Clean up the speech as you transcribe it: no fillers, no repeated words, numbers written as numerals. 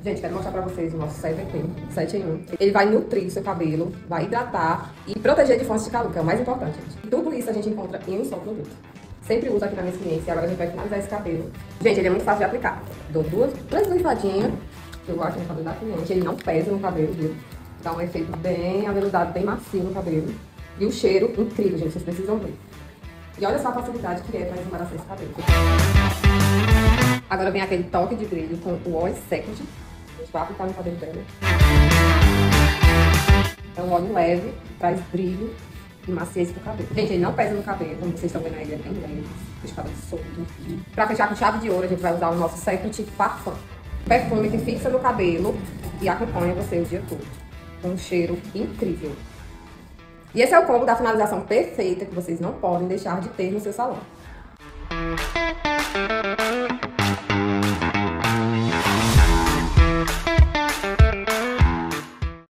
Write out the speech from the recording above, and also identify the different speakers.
Speaker 1: Gente, quero mostrar pra vocês o nosso 7 em 1. Ele vai nutrir o seu cabelo, vai hidratar e proteger de fontes de calor, que é o mais importante, gente. E tudo isso a gente encontra em um só produto. Sempre uso aqui na minha cliente e agora a gente vai finalizar esse cabelo. Gente, ele é muito fácil de aplicar. Dou três lifadinhas, que eu gosto no cabelo da cliente. Ele não pesa no cabelo, viu? Dá um efeito bem aveludado, bem macio no cabelo. E o cheiro incrível, gente, vocês precisam ver. E olha só a facilidade que é para desembaraçar esse cabelo. Agora vem aquele toque de brilho com o Oil Second. A gente vai aplicar no cabelo dela. É um óleo leve, traz brilho e maciez pro cabelo. Gente, ele não pesa no cabelo, como vocês estão vendo aí, ele é bem leve, deixa o cabelo solto. Pra fechar com chave de ouro, a gente vai usar o nosso Second Parfum. Perfume que fixa no cabelo e acompanha você o dia todo. Com um cheiro incrível. E esse é o combo da finalização perfeita que vocês não podem deixar de ter no seu salão.